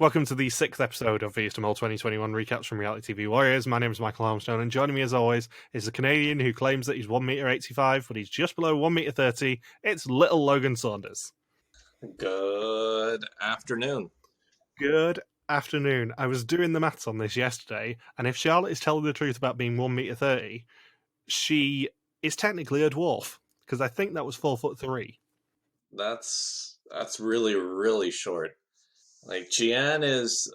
Welcome to the 6th episode of VS Mall 2021 recaps from Reality TV Warriors. My name is Michael Armstrong, and joining me as always is a Canadian who claims that he's 1m85, but he's just below 1m30. It's little Logan Saunders. Good afternoon. Good afternoon. I was doing the maths on this yesterday, and if Charlotte is telling the truth about being 1m30, she is technically a dwarf, because I think that was 4'3". That's really, really short. Like, Jeanne is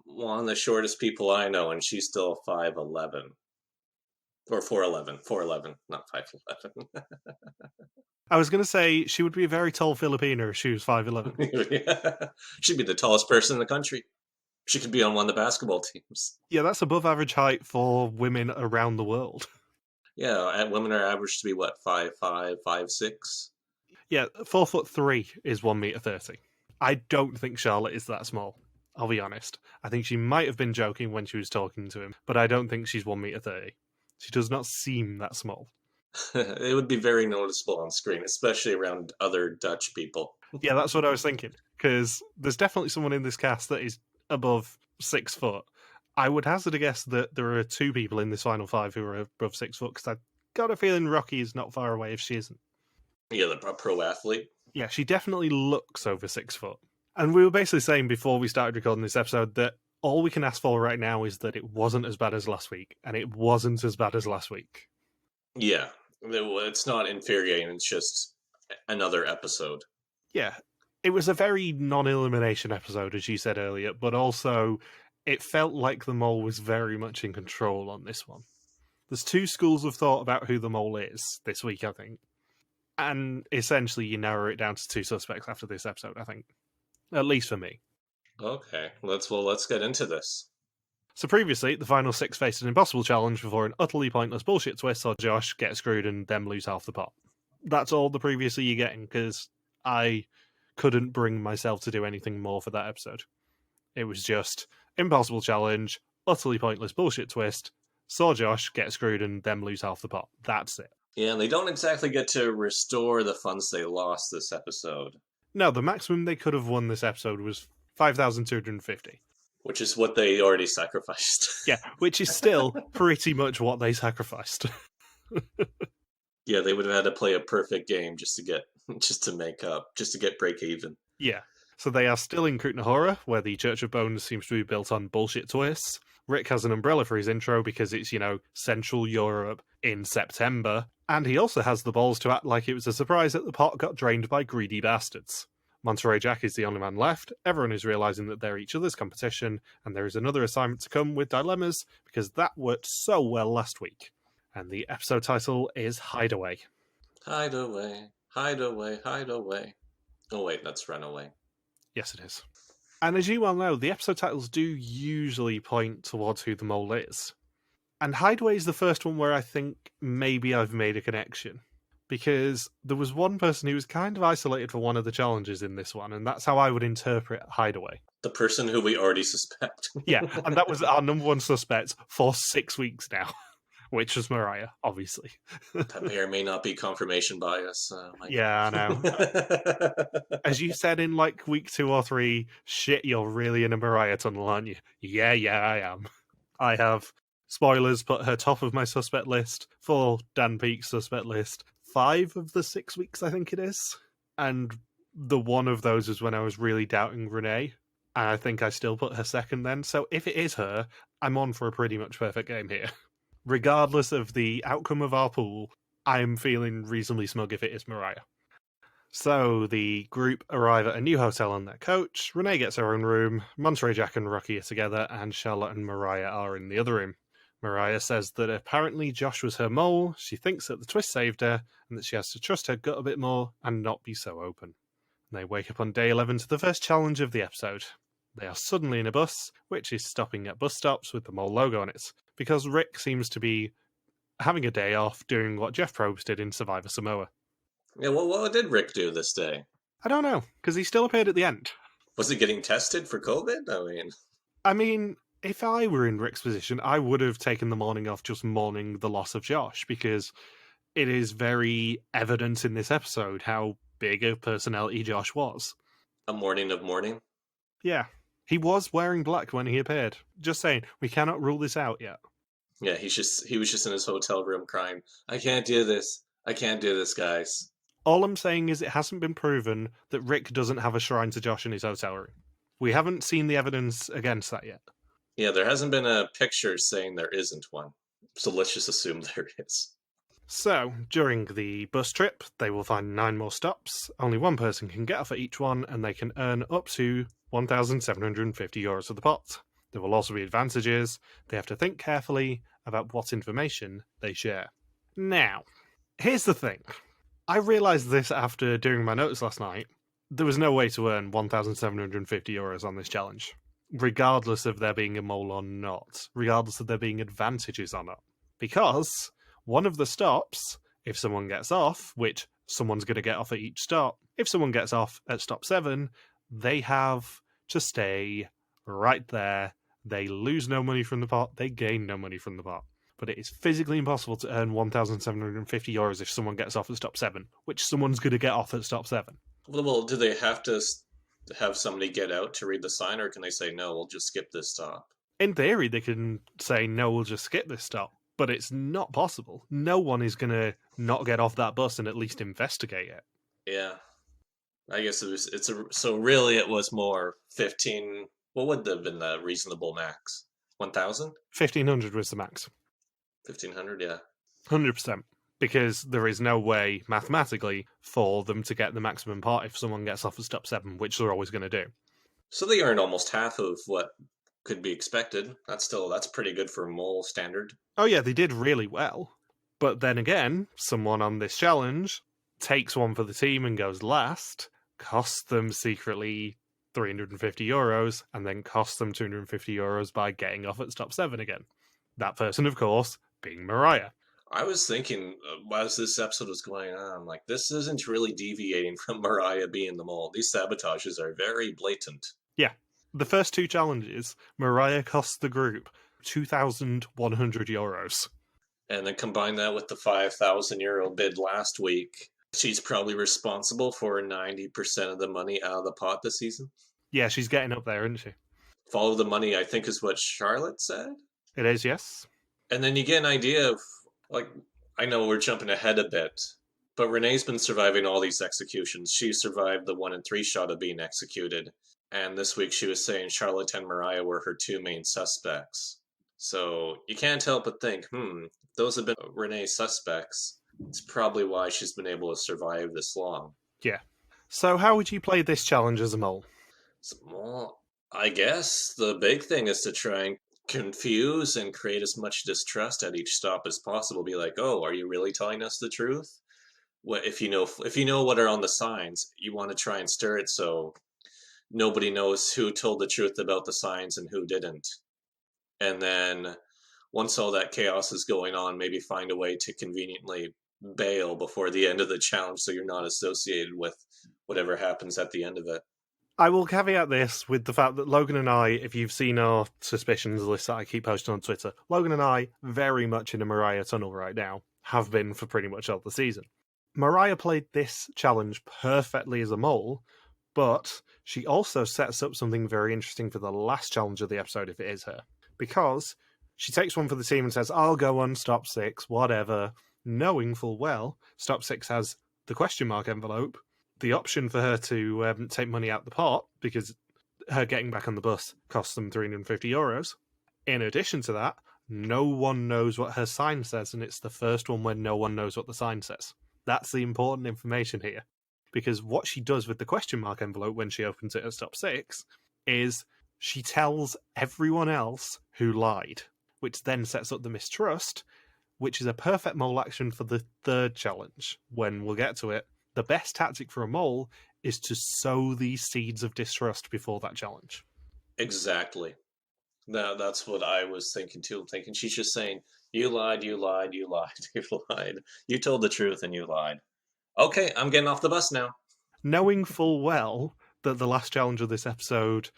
one of the shortest people I know, and she's still 5'11". Or 4'11". 4'11", not 5'11". I was going to say she would be a very tall Filipina if she was 5'11". Yeah. She'd be the tallest person in the country. She could be on one of the basketball teams. Yeah, that's above average height for women around the world. Yeah, women are averaged to be, what, 5'5", 5'6"? Yeah, 4'3" is 1m30. I don't think Charlotte is that small, I'll be honest. I think she might have been joking when she was talking to him, but I don't think she's 1m30. She does not seem that small. It would be very noticeable on screen, especially around other Dutch people. Yeah, that's what I was thinking, because there's definitely someone in this cast that is above 6 foot. I would hazard a guess that there are 2 people in this final 5 who are above 6 foot, because I've got a feeling Rocky is not far away if she isn't. Yeah, the pro athlete. Yeah, she definitely looks over 6 foot. And we were basically saying before we started recording this episode that all we can ask for right now is that it wasn't as bad as last week, and it wasn't as bad as last week. Yeah, it's not infuriating, it's just another episode. Yeah, it was a very non-elimination episode, as you said earlier, but also it felt like the mole was very much in control on this one. There's 2 schools of thought about who the mole is this week, I think. And essentially, you narrow it down to 2 suspects after this episode, I think. At least for me. Okay, let's get into this. So previously, the final 6 faced an impossible challenge before an utterly pointless bullshit twist saw Josh get screwed and them lose half the pot. That's all the previously you're getting, because I couldn't bring myself to do anything more for that episode. It was just impossible challenge, utterly pointless bullshit twist, saw Josh get screwed and them lose half the pot. That's it. Yeah, and they don't exactly get to restore the funds they lost this episode. No, the maximum they could have won this episode was 5,250. Which is what they already sacrificed. Yeah, which is still pretty much what they sacrificed. Yeah, they would have had to play a perfect game just to get break even. Yeah. So they are still in Kutnahora, where the Church of Bones seems to be built on bullshit twists. Rick has an umbrella for his intro because it's, Central Europe in September. And he also has the balls to act like it was a surprise that the pot got drained by greedy bastards. Monterey Jack is the only man left. Everyone is realising that they're each other's competition, and there is another assignment to come with dilemmas, because that worked so well last week. And the episode title is Hideaway. Hide away, hide away, hide away. Oh wait, that's Run Away. Yes, it is. And as you well know, the episode titles do usually point towards who the mole is. And Hideaway is the first one where I think maybe I've made a connection. Because there was one person who was kind of isolated for one of the challenges in this one, and that's how I would interpret Hideaway. The person who we already suspect. Yeah, and that was our number 1 suspect for 6 weeks now, which was Mariah, obviously. That may or may not be confirmation bias. Yeah, I know. As you said in week 2 or 3, shit, you're really in a Mariah tunnel, aren't you? Yeah, I am. I have, spoilers, put her top of my suspect list for Dan Peake's suspect list. 5 of the 6 weeks, I think it is. And the one of those is when I was really doubting Renee. And I think I still put her second then. So if it is her, I'm on for a pretty much perfect game here. Regardless of the outcome of our pool, I'm feeling reasonably smug if it is Mariah. So the group arrive at a new hotel on their coach. Renee gets her own room. Monterey Jack and Rocky are together, and Charlotte and Mariah are in the other room. Mariah says that apparently Josh was her mole. She thinks that the twist saved her, and that she has to trust her gut a bit more and not be so open. They wake up on day 11 to the first challenge of the episode. They are suddenly in a bus, which is stopping at bus stops with the mole logo on it, because Rick seems to be having a day off doing what Jeff Probst did in Survivor Samoa. Yeah, well, what did Rick do this day? I don't know, because he still appeared at the end. Was he getting tested for COVID? I mean, if I were in Rick's position, I would have taken the morning off just mourning the loss of Josh, because it is very evident in this episode how big a personality Josh was. A morning of mourning? Yeah. He was wearing black when he appeared. Just saying, we cannot rule this out yet. Yeah, he was just in his hotel room crying, I can't do this. I can't do this, guys. All I'm saying is it hasn't been proven that Rick doesn't have a shrine to Josh in his hotel room. We haven't seen the evidence against that yet. Yeah, there hasn't been a picture saying there isn't one. So let's just assume there is. So, during the bus trip, they will find 9 more stops. Only one person can get off at each one, and they can earn up to €1,750 of the pot. There will also be advantages. They have to think carefully about what information they share. Now, here's the thing. I realised this after doing my notes last night. There was no way to earn €1,750 on this challenge, regardless of there being a mole or not, regardless of there being advantages or not. Because one of the stops, if someone gets off, which someone's going to get off at each stop, if someone gets off at stop 7, they have to stay right there. They lose no money from the pot, they gain no money from the pot. But it is physically impossible to earn €1,750 if someone gets off at stop 7, which someone's going to get off at stop 7. Well, do they have to have somebody get out to read the sign, or can they say, no, we'll just skip this stop? In theory, they can say, no, we'll just skip this stop. But it's not possible. No one is going to not get off that bus and at least investigate it. Yeah. I guess so really it was more 15. What would have been the reasonable max? 1,000? 1,500 was the max. 1,500, yeah. 100%. Because there is no way, mathematically, for them to get the maximum pot if someone gets off at stop 7, which they're always going to do. So they earned almost half of what could be expected. That's pretty good for a mole standard. Oh yeah, they did really well. But then again, someone on this challenge takes one for the team and goes last, costs them secretly €350, and then costs them €250 by getting off at stop 7 again. That person, of course, being Mariah. I was thinking, as this episode was going on, like, this isn't really deviating from Mariah being the mole. These sabotages are very blatant. Yeah. The first 2 challenges, Mariah cost the group €2,100. And then combine that with the €5,000 bid last week. She's probably responsible for 90% of the money out of the pot this season. Yeah, she's getting up there, isn't she? Follow the money, I think, is what Charlotte said. It is, yes. And then you get an idea of, like, I know we're jumping ahead a bit, but Renee's been surviving all these executions. She survived the 1 in 3 shot of being executed. And this week she was saying Charlotte and Mariah were her 2 main suspects. So you can't help but think, those have been Renee's suspects. It's probably why she's been able to survive this long. Yeah. So how would you play this challenge as a mole? Well, I guess the big thing is to try and confuse and create as much distrust at each stop as possible. Be like, oh, are you really telling us the truth? What if you know what are on the signs, you want to try and stir it so nobody knows who told the truth about the signs and who didn't. And then once all that chaos is going on, maybe find a way to conveniently bail before the end of the challenge so you're not associated with whatever happens at the end of it. I will caveat this with the fact that Logan and I, if you've seen our suspicions list that I keep posting on Twitter, Logan and I, very much in a Mariah tunnel right now, have been for pretty much all the season. Mariah played this challenge perfectly as a mole, but she also sets up something very interesting for the last challenge of the episode if it is her. Because she takes one for the team and says, I'll go on stop 6, whatever, knowing full well stop 6 has the question mark envelope, the option for her to take money out the pot, because her getting back on the bus costs them €350. In addition to that, no one knows what her sign says, and it's the first one where no one knows what the sign says. That's the important information here. Because what she does with the question mark envelope when she opens it at stop 6 is she tells everyone else who lied, which then sets up the mistrust, which is a perfect mole action for the third challenge. When we'll get to it, the best tactic for a mole is to sow these seeds of distrust before that challenge. Exactly. That's what I was thinking too. I'm thinking she's just saying, you lied, you lied, you lied, you lied. You told the truth and you lied. Okay, I'm getting off the bus now. Knowing full well that the last challenge of this episode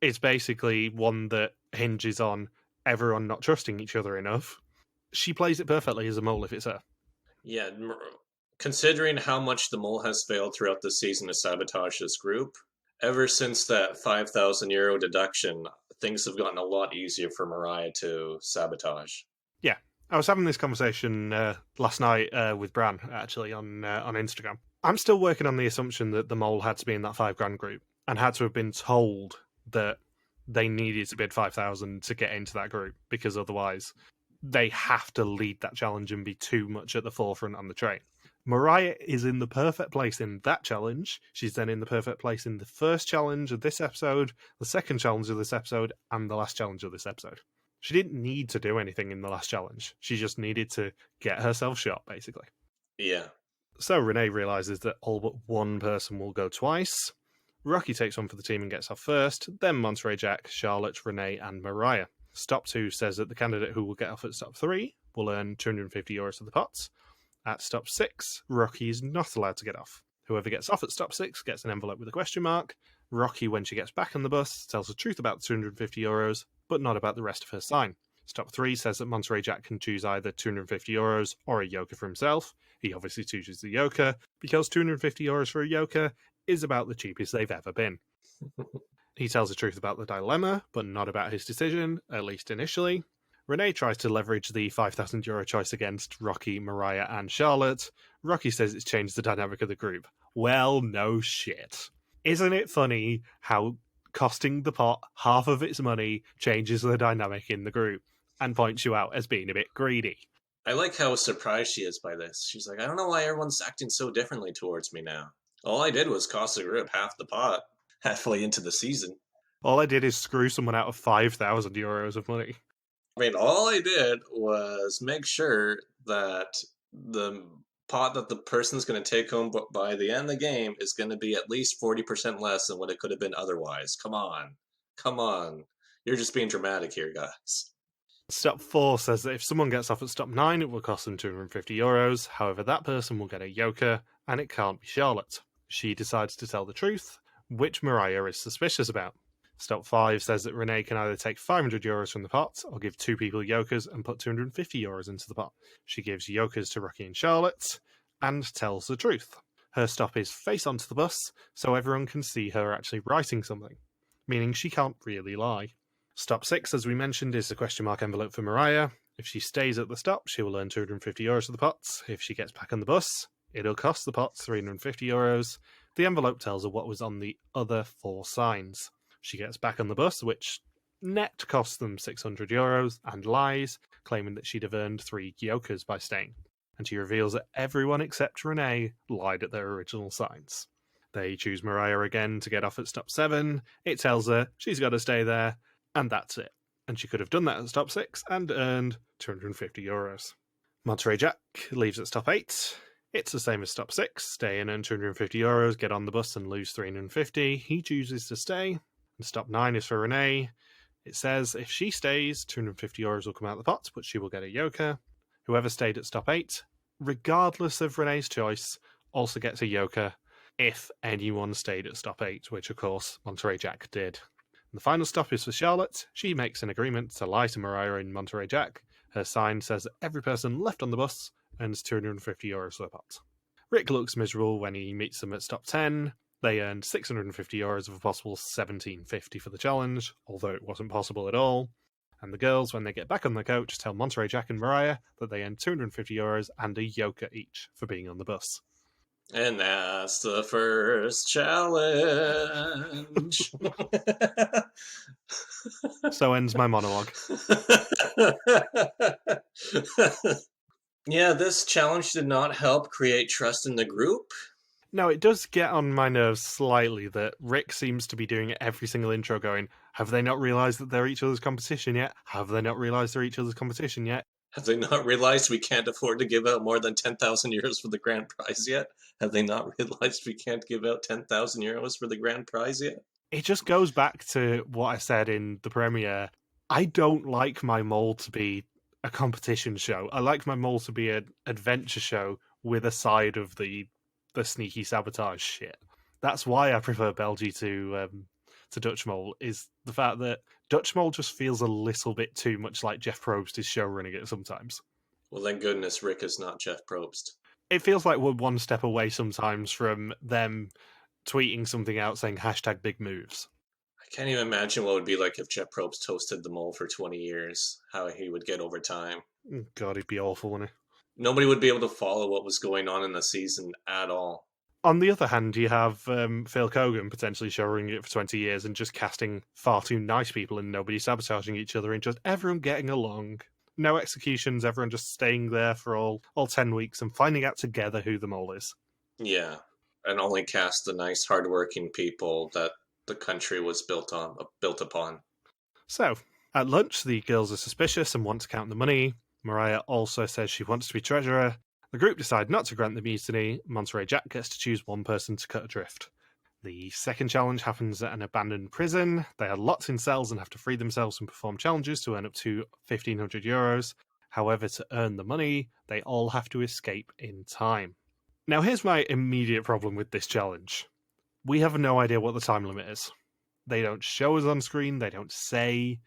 is basically one that hinges on everyone not trusting each other enough, she plays it perfectly as a mole if it's her. Yeah, considering how much the mole has failed throughout the season to sabotage this group, ever since that €5,000 deduction, things have gotten a lot easier for Mariah to sabotage. Yeah. I was having this conversation last night with Bran, actually, on Instagram. I'm still working on the assumption that the mole had to be in that $5,000 group and had to have been told that they needed to bid 5,000 to get into that group, because otherwise they have to lead that challenge and be too much at the forefront on the train. Mariah is in the perfect place in that challenge. She's then in the perfect place in the first challenge of this episode, the second challenge of this episode, and the last challenge of this episode. She didn't need to do anything in the last challenge. She just needed to get herself shot, basically. Yeah. So Renee realizes that all but one person will go twice. Rocky takes one for the team and gets off first, then Monterey Jack, Charlotte, Renee, and Mariah. Stop 2 says that the candidate who will get off at stop 3 will earn €250 to the pot. At stop 6, Rocky is not allowed to get off. Whoever gets off at stop 6 gets an envelope with a question mark. Rocky, when she gets back on the bus, tells the truth about the €250, but not about the rest of her sign. Stop 3 says that Monterey Jack can choose either €250 or a yoker for himself. He obviously chooses the yoker, because €250 for a yoker is about the cheapest they've ever been. He tells the truth about the dilemma, but not about his decision, at least initially. Renee tries to leverage the €5,000 choice against Rocky, Mariah, and Charlotte. Rocky says it's changed the dynamic of the group. Well, no shit. Isn't it funny how costing the pot half of its money changes the dynamic in the group and points you out as being a bit greedy? I like how surprised she is by this. She's like, I don't know why everyone's acting so differently towards me now. All I did was cost the group half the pot halfway into the season. All I did is screw someone out of €5,000 of money. I mean, all I did was make sure that the pot that the person's going to take home by the end of the game is going to be at least 40% less than what it could have been otherwise. Come on. Come on. You're just being dramatic here, guys. Stop 4 says that if someone gets off at stop 9, it will cost them €250. However, that person will get a yoker, and it can't be Charlotte. She decides to tell the truth, which Mariah is suspicious about. Stop 5 says that Renee can either take €500 from the pot or give 2 people yokers and put €250 into the pot. She gives yokers to Rocky and Charlotte and tells the truth. Her stop is face onto the bus, so everyone can see her actually writing something, meaning she can't really lie. Stop 6, as we mentioned, is the question mark envelope for Mariah. If she stays at the stop, she will earn €250 to the pot. If she gets back on the bus, it'll cost the pot €350. The envelope tells her what was on the other 4 signs. She gets back on the bus, which net costs them €600, and lies, claiming that she'd have earned 3 yokers by staying. And she reveals that everyone except Renee lied at their original signs. They choose Mariah again to get off at stop 7. It tells her she's got to stay there, and that's it. And she could have done that at stop 6 and earned €250. Monterey Jack leaves at stop 8. It's the same as stop 6. Stay and earn €250, get on the bus and lose $350. He chooses to stay. And stop 9 is for Renee. It says if she stays, €250 will come out of the pot, but she will get a yoker. Whoever stayed at stop 8, regardless of Renee's choice, also gets a yoker if anyone stayed at stop 8, which of course Monterey Jack did. And the final stop is for Charlotte. She makes an agreement to lie to Mariah and Monterey Jack. Her sign says that every person left on the bus earns €250 to the pot. Rick looks miserable when he meets them at stop 10. They earned €650 of a possible $1,750 for the challenge, although it wasn't possible at all. And the girls, when they get back on the coach, tell Monterey Jack and Mariah that they earned €250 and a yoker each for being on the bus. And that's the first challenge. So ends my monologue. Yeah, this challenge did not help create trust in the group. No, it does get on my nerves slightly that Rick seems to be doing every single intro going, have they not realised that they're each other's competition yet? Have they not realised they're each other's competition yet? Have they not realized we can't afford to give out more than €10,000 for the grand prize yet? Have they not realized we can't give out €10,000 for the grand prize yet? It just goes back to what I said in the premiere. I don't like my mole to be a competition show. I like my mole to be an adventure show with a side of the sneaky sabotage shit. That's why I prefer Belgie to Dutch Mole, is the fact that Dutch Mole just feels a little bit too much like Jeff Probst is showrunning it sometimes. Well, thank goodness Rick is not Jeff Probst. It feels like we're one step away sometimes from them tweeting something out saying #big moves. I can't even imagine what it would be like if Jeff Probst hosted the mole for 20 years, how he would get over time. God, he'd be awful, wouldn't he? Nobody would be able to follow what was going on in the season at all. On the other hand, you have Phil Kogan potentially showing it for 20 years and just casting far too nice people and nobody sabotaging each other and just everyone getting along. No executions, everyone just staying there for all 10 weeks and finding out together who the mole is. Yeah, and only cast the nice, hardworking people that the country was built upon. So, at lunch, the girls are suspicious and want to count the money. Mariah also says she wants to be treasurer. The group decide not to grant the mutiny. Monterey Jack gets to choose one person to cut adrift. The second challenge happens at an abandoned prison. They are locked in cells and have to free themselves and perform challenges to earn up to €1,500. However, to earn the money, they all have to escape in time. Now, here's my immediate problem with this challenge. We have no idea what the time limit is. They don't show us on screen. They don't say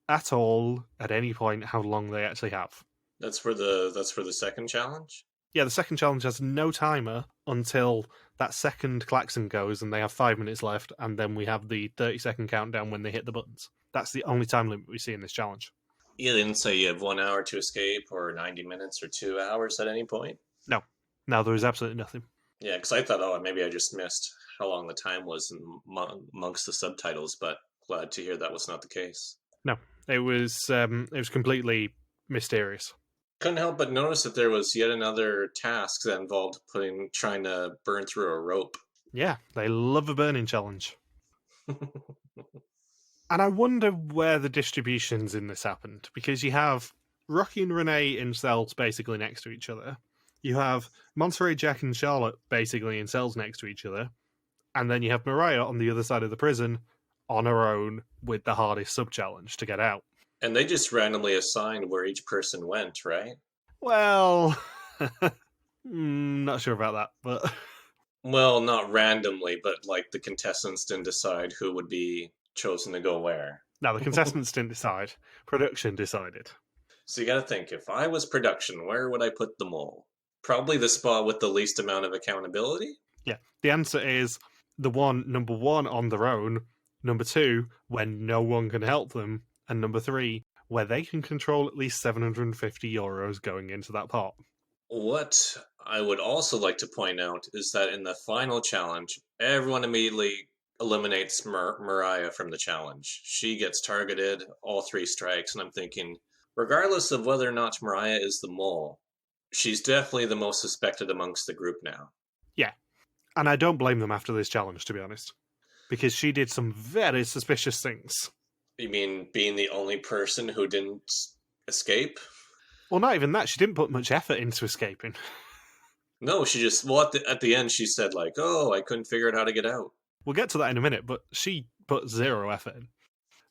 at all at any point how long they actually have. That's for the second challenge? Yeah, the second challenge has no timer until that second klaxon goes and they have 5 minutes left, and then we have the 30-second countdown when they hit the buttons. That's the only time limit we see in this challenge. Yeah, they didn't say you have 1 hour to escape or 90 minutes or 2 hours at any point? No, there is absolutely nothing. Yeah, because I thought, maybe I just missed how long the time was amongst the subtitles, but glad to hear that was not the case. No, it was completely mysterious. Couldn't help but notice that there was yet another task that involved trying to burn through a rope. Yeah, they love a burning challenge. And I wonder where the distributions in this happened, because you have Rocky and Renee in cells basically next to each other. You have Monterey Jack and Charlotte basically in cells next to each other. And then you have Mariah on the other side of the prison on her own with the hardest sub-challenge to get out. And they just randomly assigned where each person went, right? Well, not sure about that, but... Well, not randomly, but like the contestants didn't decide who would be chosen to go where. No, the contestants didn't decide. Production decided. So you gotta think, if I was production, where would I put the mole? Probably the spot with the least amount of accountability? Yeah, the answer is number one, on their own, number two, when no one can help them, and number three, where they can control at least €750 going into that pot. What I would also like to point out is that in the final challenge, everyone immediately eliminates Mariah from the challenge. She gets targeted, all 3 strikes, and I'm thinking, regardless of whether or not Mariah is the mole, she's definitely the most suspected amongst the group now. Yeah, and I don't blame them after this challenge, to be honest, because she did some very suspicious things. You mean being the only person who didn't escape? Well, not even that. She didn't put much effort into escaping. No, she just... Well, at the end, she said, like, I couldn't figure out how to get out. We'll get to that in a minute, but she put 0 effort in.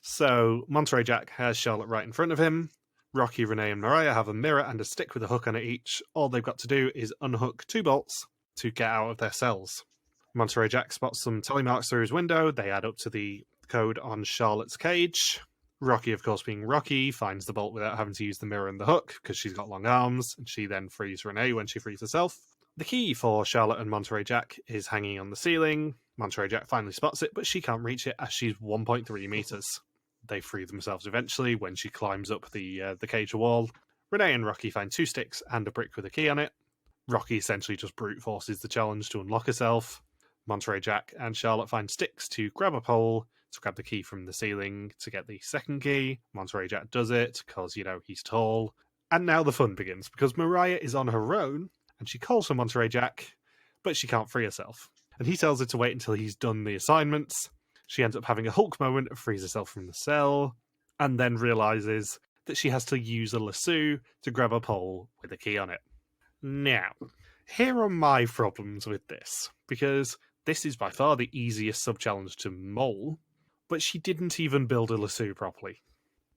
So, Monterey Jack has Charlotte right in front of him. Rocky, Renee, and Mariah have a mirror and a stick with a hook on it each. All they've got to do is unhook 2 bolts to get out of their cells. Monterey Jack spots some telemarks through his window. They add up to the code on Charlotte's cage. Rocky, of course, being Rocky, finds the bolt without having to use the mirror and the hook because she's got long arms, and she then frees Renee when she frees herself. The key for Charlotte and Monterey Jack is hanging on the ceiling. Monterey Jack finally spots it, but she can't reach it as she's 1.3 meters. They free themselves eventually when she climbs up the cage wall. Renee and Rocky find 2 sticks and a brick with a key on it. Rocky essentially just brute forces the challenge to unlock herself. Monterey Jack and Charlotte find sticks to grab a pole to grab the key from the ceiling to get the second key. Monterey Jack does it because, he's tall. And now the fun begins because Mariah is on her own and she calls for Monterey Jack, but she can't free herself. And he tells her to wait until he's done the assignments. She ends up having a Hulk moment and frees herself from the cell, and then realizes that she has to use a lasso to grab a pole with a key on it. Now, here are my problems with this, because this is by far the easiest sub-challenge to mole, but she didn't even build a lasso properly.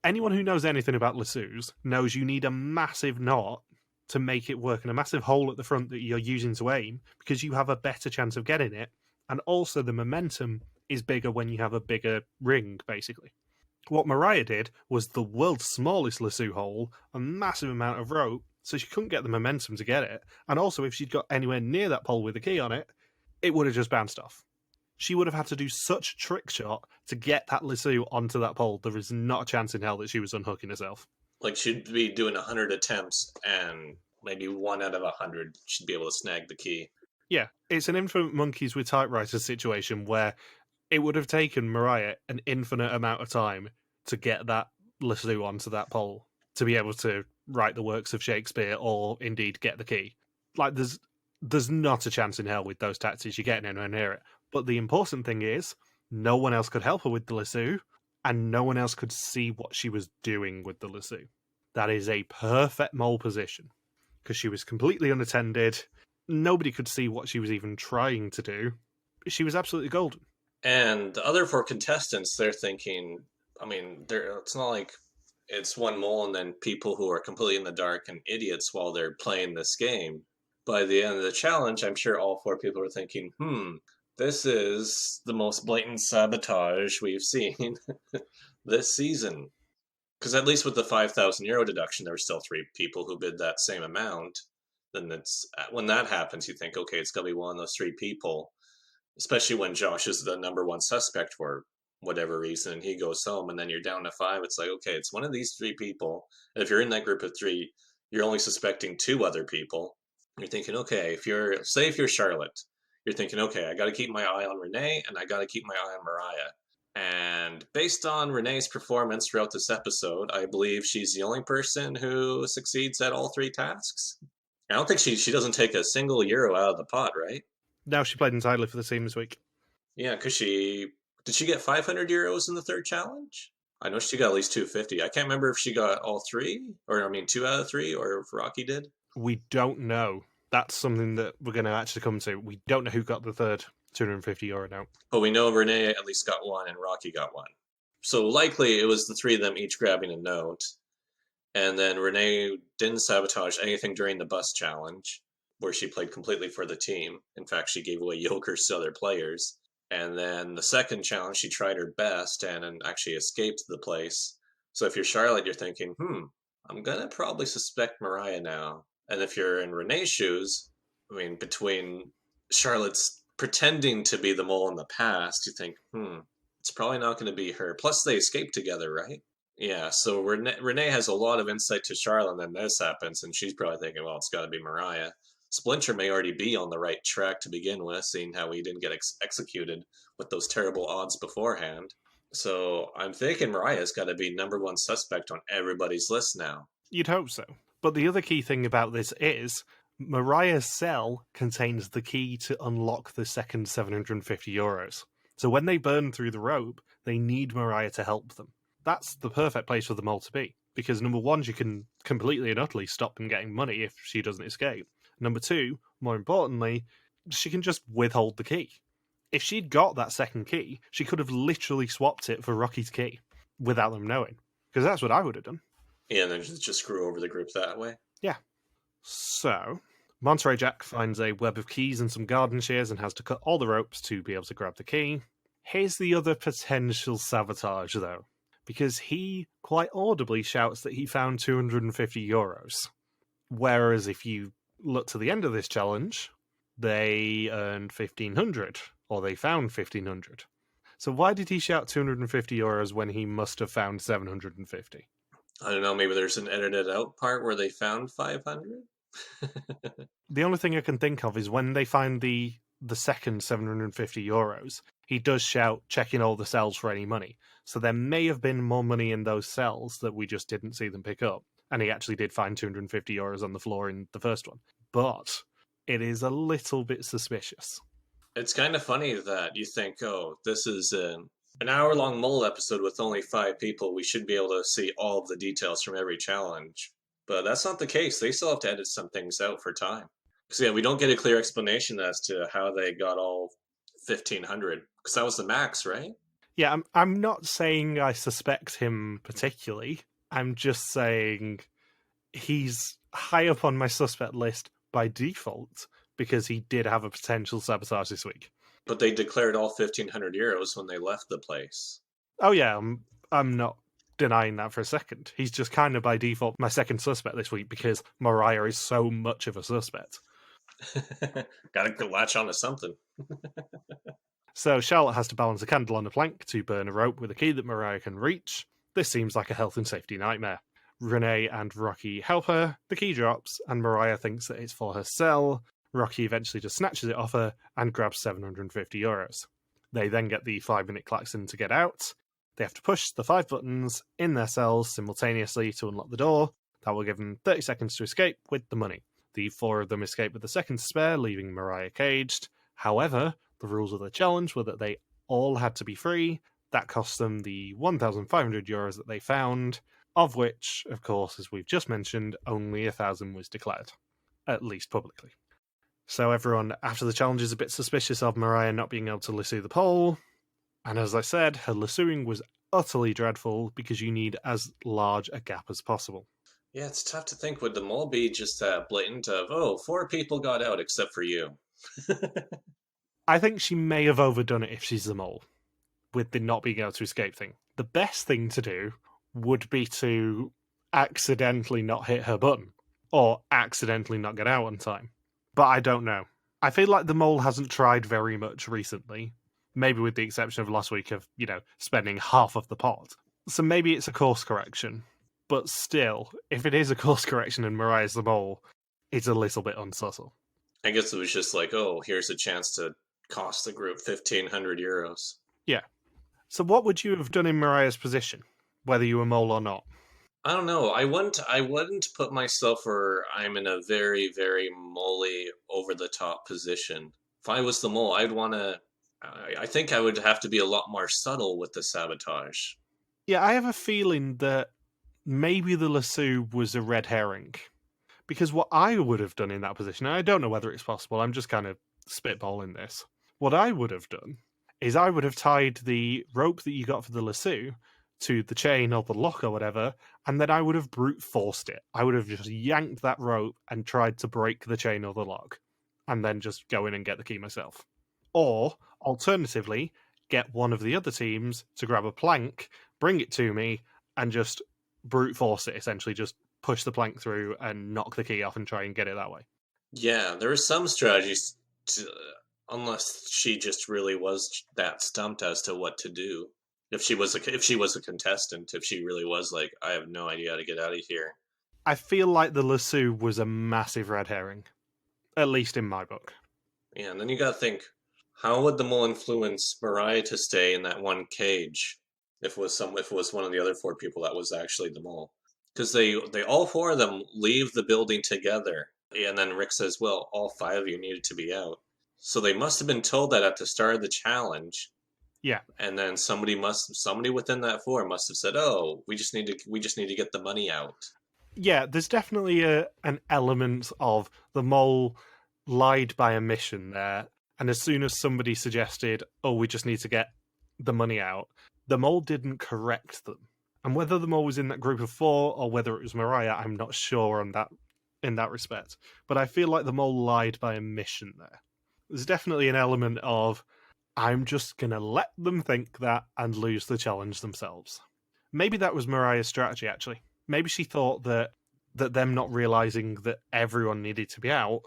Anyone who knows anything about lassos knows you need a massive knot to make it work and a massive hole at the front that you're using to aim, because you have a better chance of getting it, and also the momentum is bigger when you have a bigger ring, basically. What Mariah did was the world's smallest lasso hole, a massive amount of rope, so she couldn't get the momentum to get it, and also if she'd got anywhere near that pole with a key on it, it would have just bounced off. She would have had to do such a trick shot to get that lasso onto that pole. There is not a chance in hell that she was unhooking herself. Like, she'd be doing 100 attempts, and maybe 1 out of 100 she'd be able to snag the key. Yeah, it's an infinite monkeys with typewriters situation where it would have taken Mariah an infinite amount of time to get that lasso onto that pole to be able to write the works of Shakespeare or indeed get the key. Like, there's not a chance in hell with those tactics. You're getting anywhere near it. But the important thing is, no one else could help her with the lasso, and no one else could see what she was doing with the lasso. That is a perfect mole position, because she was completely unattended. Nobody could see what she was even trying to do. She was absolutely golden. And the other 4 contestants, they're thinking, I mean, it's not like it's one mole and then people who are completely in the dark and idiots while they're playing this game. By the end of the challenge, I'm sure all 4 people are thinking, this is the most blatant sabotage we've seen this season. Because at least with the €5,000 deduction, there were still 3 people who bid that same amount. Then when that happens, you think, okay, it's going to be one of those 3 people. Especially when Josh is the number 1 suspect for whatever reason, and he goes home, and then you're down to 5. It's like, okay, it's one of these 3 people. And if you're in that group of 3, you're only suspecting 2 other people. You're thinking, okay, if you're Charlotte, you're thinking, okay, I got to keep my eye on Renee, and I got to keep my eye on Mariah. And based on Renee's performance throughout this episode, I believe she's the only person who succeeds at all 3 tasks. I don't think she doesn't take a single euro out of the pot, right? Now she played entirely for the team this week. Yeah, because did she get €500 in the 3rd challenge? I know she got at least 250. I can't remember if she got all 3, or 2 out of 3, or if Rocky did. We don't know. That's something that we're going to actually come to. We don't know who got the 3rd €250 note. But we know Renee at least got 1 and Rocky got 1. So likely it was the 3 of them each grabbing a note. And then Renee didn't sabotage anything during the bus challenge, where she played completely for the team. In fact, she gave away yokers to other players. And then the 2nd challenge, she tried her best and actually escaped the place. So if you're Charlotte, you're thinking, I'm going to probably suspect Mariah now. And if you're in Renee's shoes, between Charlotte's pretending to be the mole in the past, you think, it's probably not going to be her. Plus, they escaped together, right? Yeah, so Renee has a lot of insight to Charlotte, and then this happens, and she's probably thinking, well, it's got to be Mariah. Splinter may already be on the right track to begin with, seeing how he didn't get executed with those terrible odds beforehand. So I'm thinking Mariah's got to be number 1 suspect on everybody's list now. You'd hope so. But the other key thing about this is Mariah's cell contains the key to unlock the second €750. So when they burn through the rope, they need Mariah to help them. That's the perfect place for the mole to be. Because number 1, she can completely and utterly stop them getting money if she doesn't escape. Number 2, more importantly, she can just withhold the key. If she'd got that 2nd key, she could have literally swapped it for Rocky's key without them knowing. Because that's what I would have done. Yeah, and then just screw over the group that way. Yeah. So, Monterey Jack finds a web of keys and some garden shears and has to cut all the ropes to be able to grab the key. Here's the other potential sabotage, though. Because he quite audibly shouts that he found €250. Whereas if you look to the end of this challenge, they earned 1,500, or they found 1,500. So why did he shout €250 when he must have found 750? I don't know, maybe there's an edited out part where they found 500? The only thing I can think of is when they find the second €750, he does shout, checking all the cells for any money. So there may have been more money in those cells that we just didn't see them pick up. And he actually did find €250 on the floor in the first one. But it is a little bit suspicious. It's kind of funny that you think, oh, this is an hour-long mole episode with only 5 people. We should be able to see all of the details from every challenge. But that's not the case. They still have to edit some things out for time. So yeah, we don't get a clear explanation as to how they got all 1,500. Because that was the max, right? Yeah, I'm not saying I suspect him particularly. I'm just saying he's high up on my suspect list by default because he did have a potential sabotage this week. But they declared all €1,500 when they left the place. Oh yeah, I'm not denying that for a second. He's just kind of by default my second suspect this week because Mariah is so much of a suspect. Gotta latch on to something. So Charlotte has to balance a candle on a plank to burn a rope with a key that Mariah can reach. This seems like a health and safety nightmare. Renee and Rocky help her, the key drops, and Mariah thinks that it's for her cell. Rocky eventually just snatches it off her and grabs €750. They then get the 5-minute klaxon to get out. They have to push the 5 buttons in their cells simultaneously to unlock the door. That will give them 30 seconds to escape with the money. The 4 of them escape with a second to spare, leaving Mariah caged. However, the rules of the challenge were that they all had to be free. That cost them the €1,500 that they found, of which, of course, as we've just mentioned, only 1,000 was declared, at least publicly. So everyone, after the challenge, is a bit suspicious of Mariah not being able to lasso the pole. And as I said, her lassoing was utterly dreadful because you need as large a gap as possible. Yeah, it's tough to think. Would the mole be just that blatant of, oh, 4 people got out except for you? I think she may have overdone it if she's the mole, with the not being able to escape thing. The best thing to do would be to accidentally not hit her button, or accidentally not get out on time. But I don't know. I feel like the mole hasn't tried very much recently, maybe with the exception of last week of, spending half of the pot. So maybe it's a course correction. But still, if it is a course correction and Mariah's the mole, it's a little bit unsubtle. I guess it was just like, oh, here's a chance to cost the group €1,500. Yeah. So what would you have done in Mariah's position, whether you were mole or not? I don't know. I wouldn't put myself where I'm in a very, very moley, over-the-top position. If I was the mole, I think I would have to be a lot more subtle with the sabotage. Yeah, I have a feeling that maybe the lasso was a red herring. Because what I would have done in that position, and I don't know whether it's possible, I'm just kind of spitballing this. What I would have done is I would have tied the rope that you got for the lasso to the chain or the lock or whatever, and then I would have brute forced it. I would have just yanked that rope and tried to break the chain or the lock, and then just go in and get the key myself. Or, alternatively, get one of the other teams to grab a plank, bring it to me, and just brute force it, essentially just push the plank through and knock the key off and try and get it that way. Yeah, there are some strategies, unless she just really was that stumped as to what to do. If she was a contestant, if she really was like, I have no idea how to get out of here. I feel like the lasso was a massive red herring, at least in my book. Yeah, and then you gotta think, how would the mole influence Mariah to stay in that one cage if it was one of the other 4 people that was actually the mole? Because they all 4 of them leave the building together, and then Rick says, well, all 5 of you needed to be out. So they must have been told that at the start of the challenge. Yeah. And then somebody within that 4 must have said, oh, we just need to get the money out. Yeah, there's definitely an element of the mole lied by omission there, and as soon as somebody suggested, oh, we just need to get the money out, the mole didn't correct them. And whether the mole was in that group of 4 or whether it was Mariah, I'm not sure in that respect. But I feel like the mole lied by omission there. There's definitely an element of, I'm just going to let them think that and lose the challenge themselves. Maybe that was Mariah's strategy, actually. Maybe she thought that them not realizing that everyone needed to be out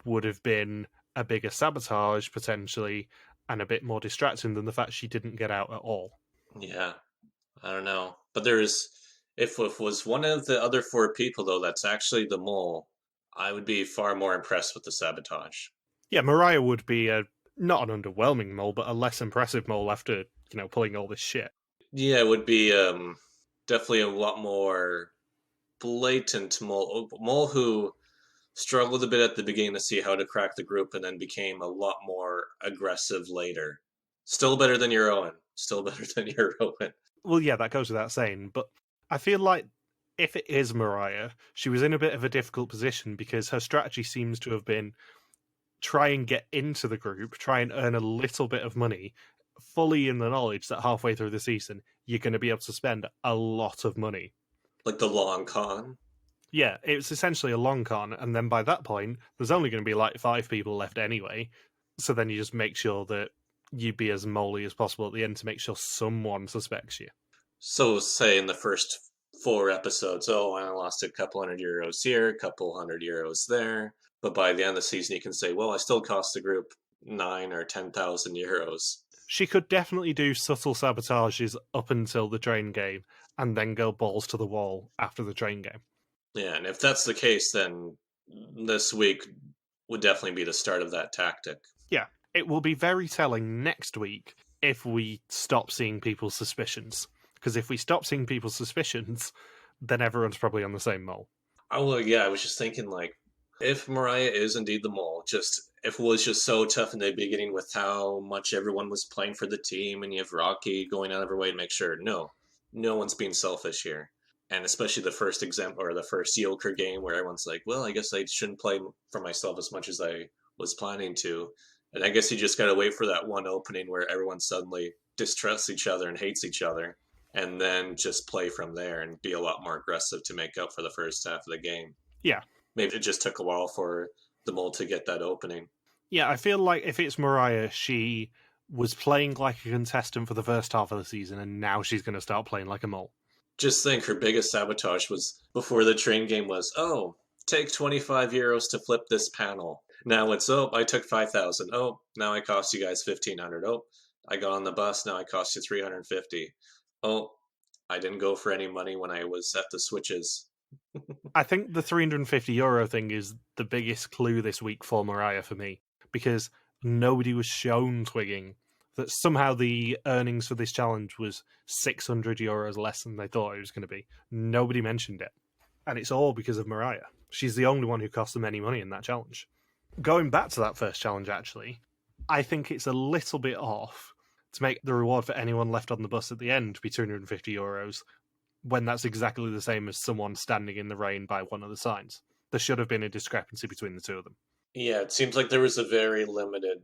would have been a bigger sabotage, potentially, and a bit more distracting than the fact she didn't get out at all. Yeah, I don't know. But if it was one of the other 4 people, though, that's actually the mole, I would be far more impressed with the sabotage. Yeah, Mariah would be not an underwhelming mole, but a less impressive mole after, pulling all this shit. Yeah, it would be definitely a lot more blatant mole who struggled a bit at the beginning to see how to crack the group and then became a lot more aggressive later. Still better than Jeroen. Well, yeah, that goes without saying, but I feel like if it is Mariah, she was in a bit of a difficult position because her strategy seems to have been try and get into the group, try and earn a little bit of money, fully in the knowledge that halfway through the season, you're going to be able to spend a lot of money. Like the long con? Yeah, it's essentially a long con, and then by that point, there's only going to be like 5 people left anyway, so then you just make sure that you be as moley as possible at the end to make sure someone suspects you. So, say in the first 4 episodes, oh, I lost a couple €100 here, a couple €100 there, but by the end of the season, you can say, well, I still cost the group 9 or 10,000 euros. She could definitely do subtle sabotages up until the train game, and then go balls to the wall after the train game. Yeah, and if that's the case, then this week would definitely be the start of that tactic. Yeah, it will be very telling next week if we stop seeing people's suspicions. Because if we stop seeing people's suspicions, then everyone's probably on the same mole. Oh, well, yeah, I was just thinking, like, if Mariah is indeed the mole, just if it was just so tough in the beginning with how much everyone was playing for the team, and you have Rocky going out of her way to make sure, no one's being selfish here. And especially the first example, or the first Joker game, where everyone's like, well, I guess I shouldn't play for myself as much as I was planning to. And I guess you just got to wait for that one opening where everyone suddenly distrusts each other and hates each other, and then just play from there and be a lot more aggressive to make up for the first half of the game. Yeah. Maybe it just took a while for the mole to get that opening. Yeah, I feel like if it's Mariah, she was playing like a contestant for the first half of the season, and now she's going to start playing like a mole. Just think, her biggest sabotage was before the train game was, oh, take 25 euros to flip this panel. Now it's, oh, I took 5,000. Oh, now I cost you guys 1,500. Oh, I got on the bus. Now I cost you 350. Oh, I didn't go for any money when I was at the switches. I think the €350 thing is the biggest clue this week for Mariah for me, because nobody was shown twigging that somehow the earnings for this challenge was €600 less than they thought it was going to be. Nobody mentioned it. And it's all because of Mariah. She's the only one who cost them any money in that challenge. Going back to that first challenge, actually, I think it's a little bit off to make the reward for anyone left on the bus at the end be €250, when that's exactly the same as someone standing in the rain by one of the signs. There should have been a discrepancy between the two of them. Yeah, it seems like there's very limited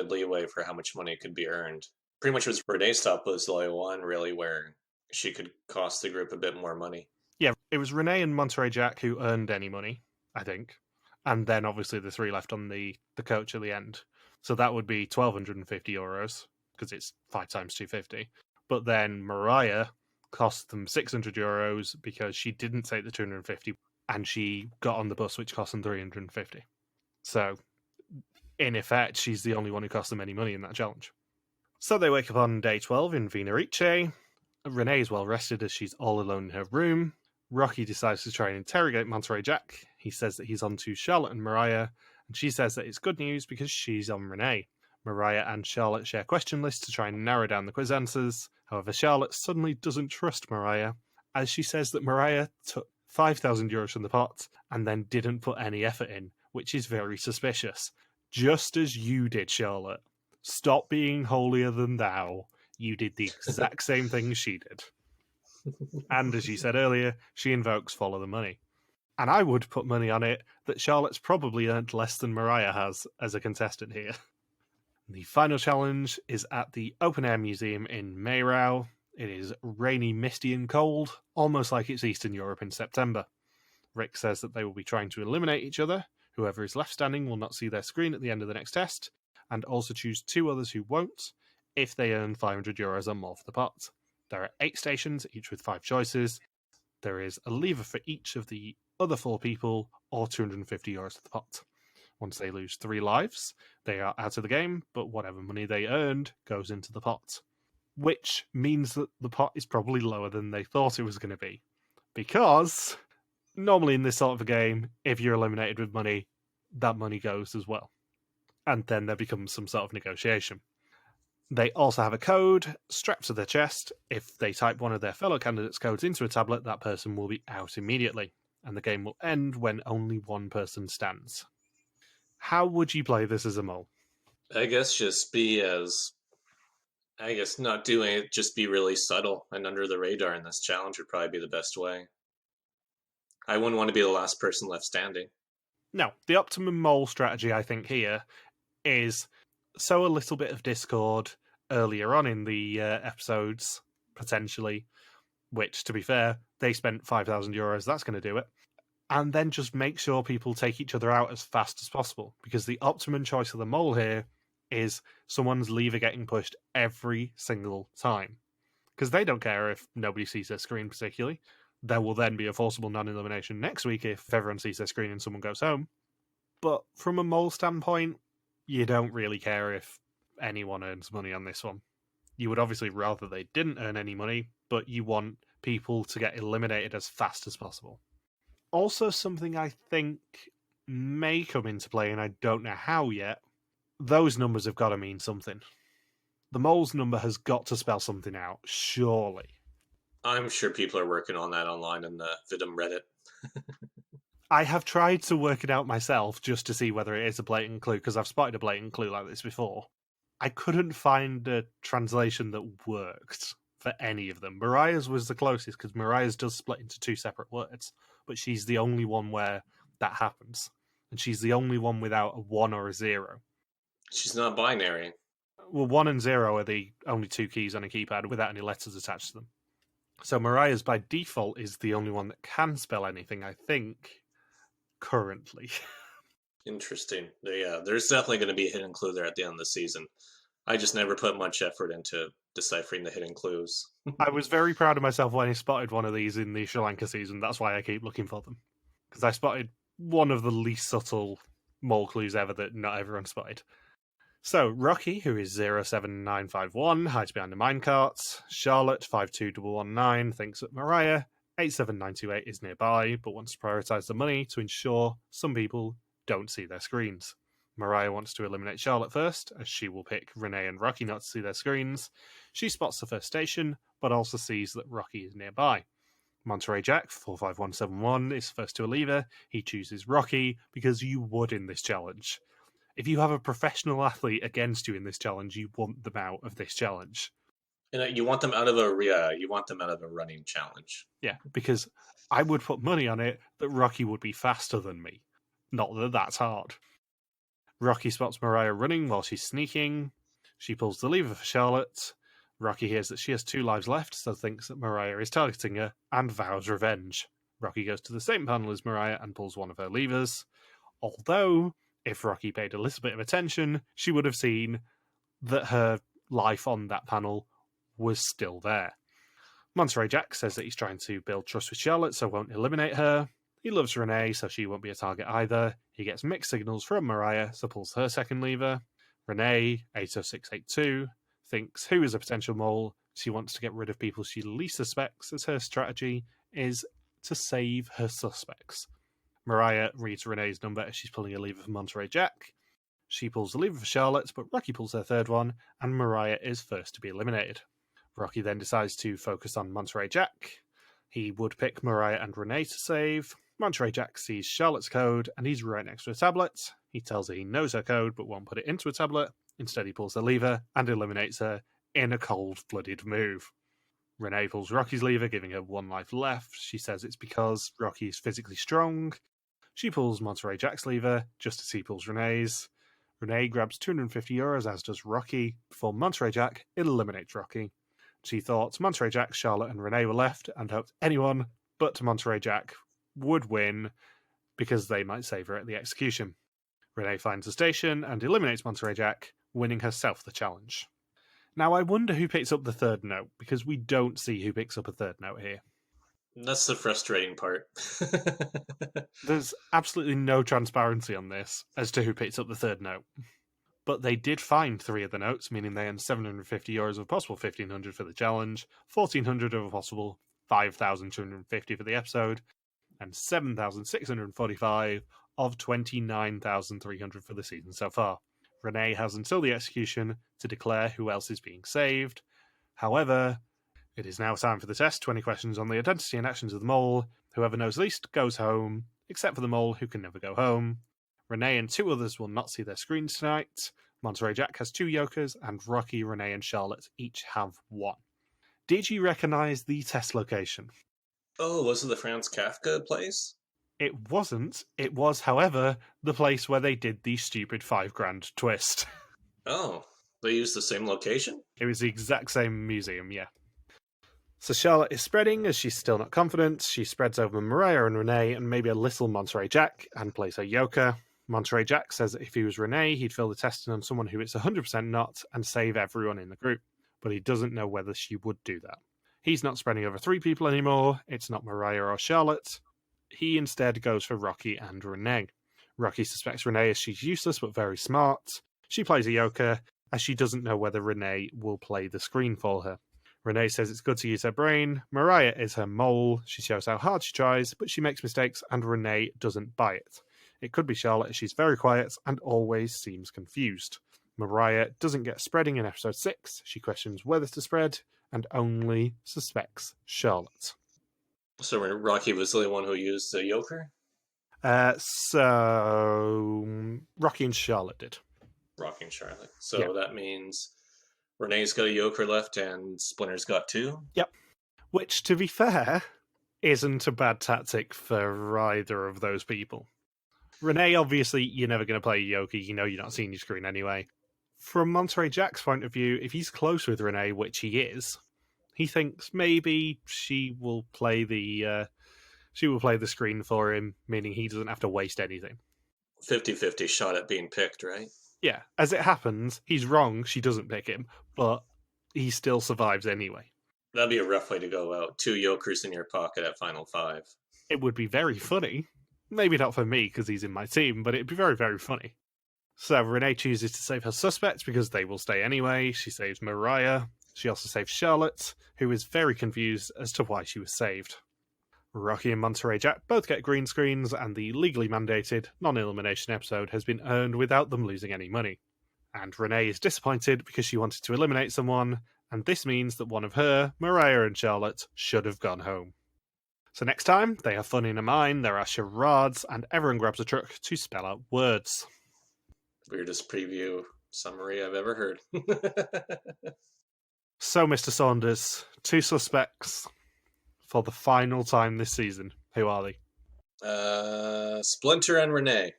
leeway for how much money could be earned. Pretty much was Renee's stop was the only one, really, where she could cost the group a bit more money. Yeah, it was Renee and Monterey Jack who earned any money, I think. And then obviously the three left on the coach at the end. So that would be €1,250, because it's 5 times 250. But then Mariah cost them €600 because she didn't take the 250 and she got on the bus, which cost them 350. So in effect, she's the only one who cost them any money in that challenge. So they wake up on day 12 in Venerice. Renee is well rested as she's all alone in her room. Rocky decides to try and interrogate Monterey Jack. He says that he's on to Charlotte and Mariah, and she says that it's good news because she's on Renee. Mariah and Charlotte share question lists to try and narrow down the quiz answers. However, Charlotte suddenly doesn't trust Mariah, as she says that Mariah took €5,000 from the pot and then didn't put any effort in, which is very suspicious. Just as you did, Charlotte. Stop being holier than thou. You did the exact same thing she did. And as you said earlier, she invokes follow the money. And I would put money on it that Charlotte's probably earned less than Mariah has as a contestant here. The final challenge is at the Open Air Museum in Meyrau. It is rainy, misty and cold, almost like it's Eastern Europe in September. Rick says that they will be trying to eliminate each other. Whoever is left standing will not see their screen at the end of the next test, and also choose 2 others who won't, if they earn €500 or more for the pot. There are 8 stations, each with 5 choices. There is a lever for each of the other 4 people, or €250 for the pot. Once they lose 3 lives, they are out of the game, but whatever money they earned goes into the pot. Which means that the pot is probably lower than they thought it was going to be. Because normally in this sort of a game, if you're eliminated with money, that money goes as well. And then there becomes some sort of negotiation. They also have a code strapped to their chest. If they type one of their fellow candidates' codes into a tablet, that person will be out immediately, and the game will end when only one person stands. How would you play this as a mole? I guess not doing it, just be really subtle and under the radar in this challenge would probably be the best way. I wouldn't want to be the last person left standing. No, the optimum mole strategy, I think, here is sow a little bit of discord earlier on in the episodes, potentially, which, to be fair, they spent €5,000, that's going to do it. And then just make sure people take each other out as fast as possible, because the optimum choice of the mole here is someone's lever getting pushed every single time. Because they don't care if nobody sees their screen particularly. There will then be a forcible non-elimination next week if everyone sees their screen and someone goes home. But from a mole standpoint, you don't really care if anyone earns money on this one. You would obviously rather they didn't earn any money, but you want people to get eliminated as fast as possible. Also, something I think may come into play, and I don't know how yet, those numbers have got to mean something. The mole's number has got to spell something out, surely. I'm sure people are working on that online in the WIDM Reddit. I have tried to work it out myself just to see whether it is a blatant clue, because I've spotted a blatant clue like this before. I couldn't find a translation that worked for any of them. Mariah's was the closest, because Mariah's does split into two separate words, but she's the only one where that happens. And she's the only one without a 1 or a 0. She's not binary. Well, 1 and 0 are the only two keys on a keypad without any letters attached to them. So Mariah's, by default, is the only one that can spell anything, I think, currently. Interesting. Yeah, there's definitely going to be a hidden clue there at the end of the season. I just never put much effort into deciphering the hidden clues. I was very proud of myself when I spotted one of these in the Sri Lanka season. That's why I keep looking for them. Because I spotted one of the least subtle mole clues ever that not everyone spotted. So, Rocky, who is 07951, hides behind a minecart. Charlotte, 52119, thinks that Mariah, 87928, is nearby, but wants to prioritise the money to ensure some people don't see their screens. Mariah wants to eliminate Charlotte first, as she will pick Renee and Rocky not to see their screens. She spots the first station, but also sees that Rocky is nearby. Monterey Jack, 45171, is first to a lever. He chooses Rocky, because you would in this challenge. If you have a professional athlete against you in this challenge, you want them out of this challenge. And you want them out of a running challenge. Yeah, because I would put money on it that Rocky would be faster than me. Not that that's hard. Rocky spots Mariah running while she's sneaking. She pulls the lever for Charlotte. Rocky hears that she has 2 lives left, so thinks that Mariah is targeting her and vows revenge. Rocky goes to the same panel as Mariah and pulls one of her levers. Although, if Rocky paid a little bit of attention, she would have seen that her life on that panel was still there. Monterey Jack says that he's trying to build trust with Charlotte, so won't eliminate her. He loves Renee, so she won't be a target either. He gets mixed signals from Mariah, so pulls her second lever. Renee, 80682, thinks who is a potential mole. She wants to get rid of people she least suspects, as her strategy is to save her suspects. Mariah reads Renee's number as she's pulling a lever for Monterey Jack. She pulls the lever for Charlotte, but Rocky pulls her third one, and Mariah is first to be eliminated. Rocky then decides to focus on Monterey Jack. He would pick Mariah and Renee to save. Monterey Jack sees Charlotte's code, and he's right next to a tablet. He tells her he knows her code, but won't put it into a tablet. Instead, he pulls the lever and eliminates her in a cold-blooded move. Renee pulls Rocky's lever, giving her 1 life left. She says it's because Rocky is physically strong. She pulls Monterey Jack's lever, just as he pulls Renee's. Renee grabs €250, as does Rocky, before Monterey Jack eliminates Rocky. She thought Monterey Jack, Charlotte, and Renee were left, and hoped anyone but Monterey Jack would win, because they might save her at the execution. Renee finds the station and eliminates Monterey Jack, winning herself the challenge. Now, I wonder who picks up the third note, because we don't see who picks up a third note here. That's the frustrating part. There's absolutely no transparency on this as to who picks up the third note. But they did find 3 of the notes, meaning they earned €750 of a possible $1,500 for the challenge, $1,400 of a possible $5,250 for the episode, and $7,645 of $29,300 for the season so far. Renee has until the execution to declare who else is being saved. However, it is now time for the test. 20 questions on the identity and actions of the mole. Whoever knows least goes home, except for the mole, who can never go home. Renee and 2 others will not see their screens tonight. Monterey Jack has 2 jokers, and Rocky, Renee, and Charlotte each have 1. Did you recognise the test location? Oh, was it the Franz Kafka place? It wasn't. It was, however, the place where they did the stupid $5,000 twist. Oh, they used the same location? It was the exact same museum, yeah. So Charlotte is spreading, as she's still not confident. She spreads over Mariah and Renee, and maybe a little Monterey Jack, and plays her Yoker. Monterey Jack says that if he was Renee, he'd fill the testing on someone who it's 100% not, and save everyone in the group. But he doesn't know whether she would do that. He's not spreading over 3 people anymore. It's not Mariah or Charlotte. He instead goes for Rocky and Renee. Rocky suspects Renee as she's useless but very smart. She plays a Yoker, as she doesn't know whether Renee will play the screen for her. Renee says it's good to use her brain. Mariah is her mole. She shows how hard she tries, but she makes mistakes, and Renee doesn't buy it. It could be Charlotte, as she's very quiet and always seems confused. Mariah doesn't get spreading in episode 6. She questions whether to spread and only suspects Charlotte. So Rocky was the only one who used the Joker? So Rocky and Charlotte did. Rocky and Charlotte. So that means Renee's got a Joker left and Splinter's got 2? Yep. Which, to be fair, isn't a bad tactic for either of those people. Renee, obviously, you're never going to play Joker. You know you're not seeing your screen anyway. From Monterey Jack's point of view, if he's close with Renee, which he is, he thinks maybe she will play the screen for him, meaning he doesn't have to waste anything. 50-50 shot at being picked, right? Yeah. As it happens, he's wrong. She doesn't pick him, but he still survives anyway. That'd be a rough way to go out. 2 Jokers in your pocket at Final 5. It would be very funny. Maybe not for me, because he's in my team, but it'd be very, very funny. So Renee chooses to save her suspects because they will stay anyway. She saves Mariah. She also saves Charlotte, who is very confused as to why she was saved. Rocky and Monterey Jack both get green screens, and the legally mandated non-elimination episode has been earned without them losing any money. And Renee is disappointed because she wanted to eliminate someone, and this means that one of her, Mariah and Charlotte, should have gone home. So next time, they have fun in a mine, there are charades, and everyone grabs a truck to spell out words. Weirdest preview summary I've ever heard. So, Mr. Saunders, 2 suspects for the final time this season. Who are they? Splinter and Renee.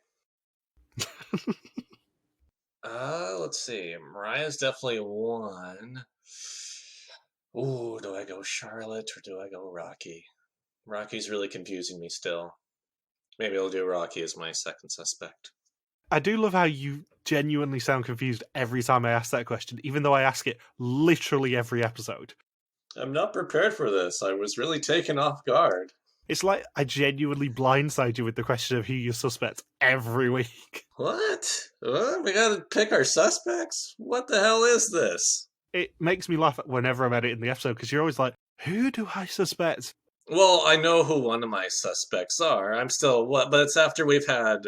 Let's see. Mariah's definitely one. Ooh, do I go Charlotte or do I go Rocky? Rocky's really confusing me still. Maybe I'll do Rocky as my second suspect. I do love how you genuinely sound confused every time I ask that question, even though I ask it literally every episode. I'm not prepared for this. I was really taken off guard. It's like I genuinely blindside you with the question of who your suspect every week. What? We gotta pick our suspects? What the hell is this? It makes me laugh whenever I'm editing the episode, because you're always like, who do I suspect? Well, I know who one of my suspects are. I'm still but it's after we've had.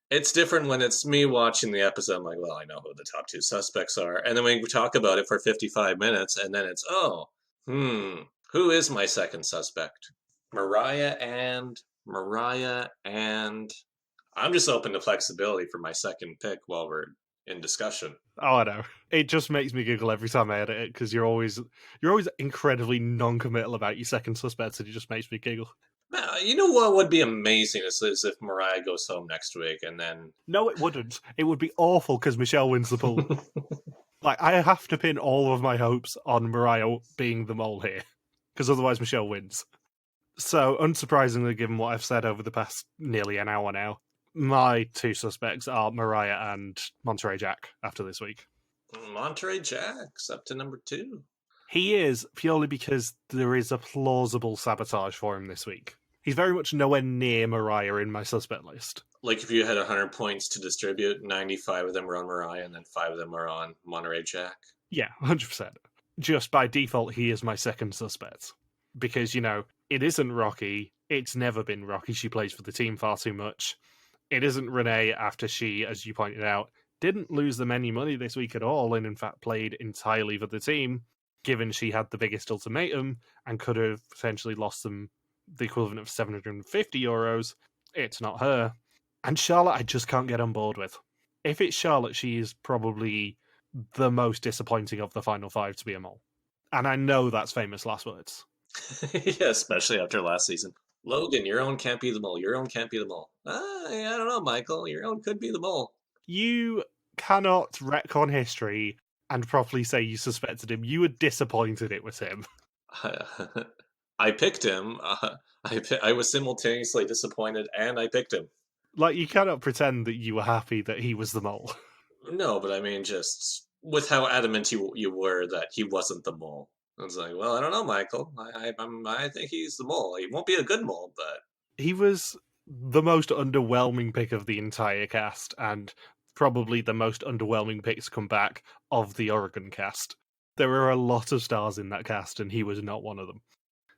It's different when it's me watching the episode. I'm like, well, I know who the top 2 suspects are, and then we talk about it for 55 minutes, and then it's who is my second suspect? Mariah and I'm just open to flexibility for my second pick while we're in discussion. Oh, I know. It just makes me giggle every time I edit it, because you're always incredibly non-committal about your second suspects, and it just makes me giggle. Now, you know what would be amazing is if Mariah goes home next week and then... No, it wouldn't. It would be awful because Michelle wins the pool. Like, I have to pin all of my hopes on Mariah being the mole here, because otherwise Michelle wins. So, unsurprisingly, given what I've said over the past nearly an hour now, my 2 suspects are Mariah and Monterey Jack after this week. Monterey Jack's up to number 2. He is, purely because there is a plausible sabotage for him this week. He's very much nowhere near Mariah in my suspect list. Like if you had 100 points to distribute, 95 of them were on Mariah and then 5 of them are on Monterey Jack. Yeah, 100%. Just by default, he is my second suspect. Because, it isn't Rocky. It's never been Rocky. She plays for the team far too much. It isn't Renee after she, as you pointed out, didn't lose them any money this week at all and in fact played entirely for the team, given she had the biggest ultimatum and could have potentially lost them the equivalent of €750. It's not her. And Charlotte, I just can't get on board with. If it's Charlotte, she is probably the most disappointing of the final 5 to be a mole. And I know that's famous last words. Yeah, especially after last season. Logan, your own can't be the mole. Your own can't be the mole. I don't know, Michael. Your own could be the mole. You cannot retcon history and properly say you suspected him. You were disappointed it was him. I picked him. I was simultaneously disappointed and I picked him. Like, you cannot pretend that you were happy that he was the mole. No, but I mean, just with how adamant you were that he wasn't the mole. I was like, well, I don't know, Michael. I think he's the mole. He won't be a good mole, but... He was the most underwhelming pick of the entire cast, and probably the most underwhelming pick to come back of the Oregon cast. There were a lot of stars in that cast, and he was not one of them.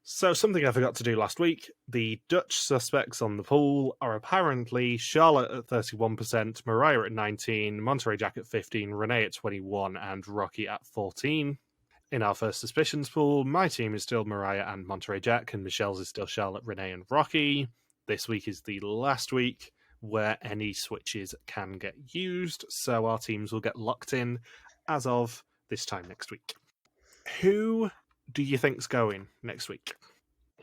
So, something I forgot to do last week, the Dutch suspects on the pool are apparently Charlotte at 31%, Mariah at 19%, Monterey Jack at 15%, Renee at 21%, and Rocky at 14%. In our first suspicions pool, my team is still Mariah and Monterey Jack, and Michelle's is still Charlotte, Renee, and Rocky. This week is the last week where any switches can get used, so our teams will get locked in as of this time next week. Who do you think's going next week?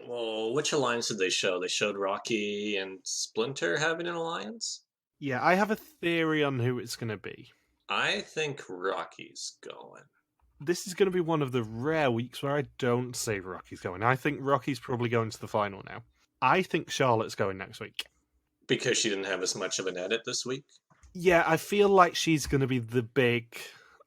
Well, which alliance did they show? They showed Rocky and Splinter having an alliance? Yeah, I have a theory on who it's going to be. I think Rocky's going. This is going to be one of the rare weeks where I don't say Rocky's going. I think Rocky's probably going to the final now. I think Charlotte's going next week. Because she didn't have as much of an edit this week? Yeah, I feel like she's going to be the big,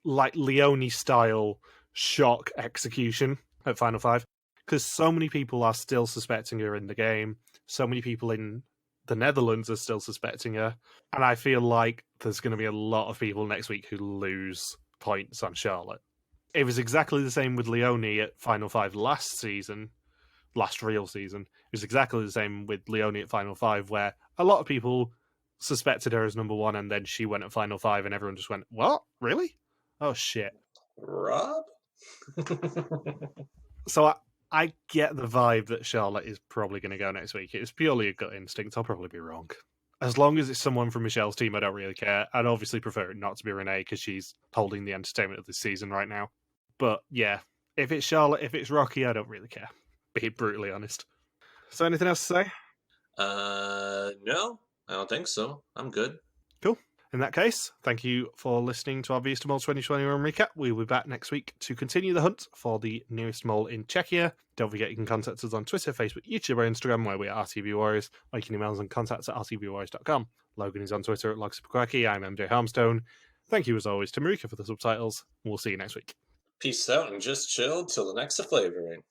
like, Leone-style shock execution at Final Five. Because so many people are still suspecting her in the game. So many people in the Netherlands are still suspecting her. And I feel like there's going to be a lot of people next week who lose points on Charlotte. It was exactly the same with Leone at Final Five last real season. It was exactly the same with Leone at Final Five, where a lot of people suspected her as number one, and then she went at Final Five, and everyone just went, "What? Really? Oh, shit." Rob? So I get the vibe that Charlotte is probably going to go next week. It's purely a gut instinct. I'll probably be wrong. As long as it's someone from Michelle's team, I don't really care. I'd obviously prefer it not to be Renee, because she's holding the entertainment of this season right now. But yeah, if it's Charlotte, if it's Rocky, I don't really care. Be brutally honest. So anything else to say? No, I don't think so. I'm good. Cool. In that case, thank you for listening to our Vista Mall 2021 recap. We'll be back next week to continue the hunt for the nearest mall in Czechia. Don't forget you can contact us on Twitter, Facebook, YouTube, or Instagram, where we are RTV Warriors, or you can email us on contacts@rtvwarriors.com. Logan is on Twitter at LogSuperQuacky. I'm MJ Harmstone. Thank you as always to Marika for the subtitles. We'll see you next week. Peace out and just chill till the next flavoring.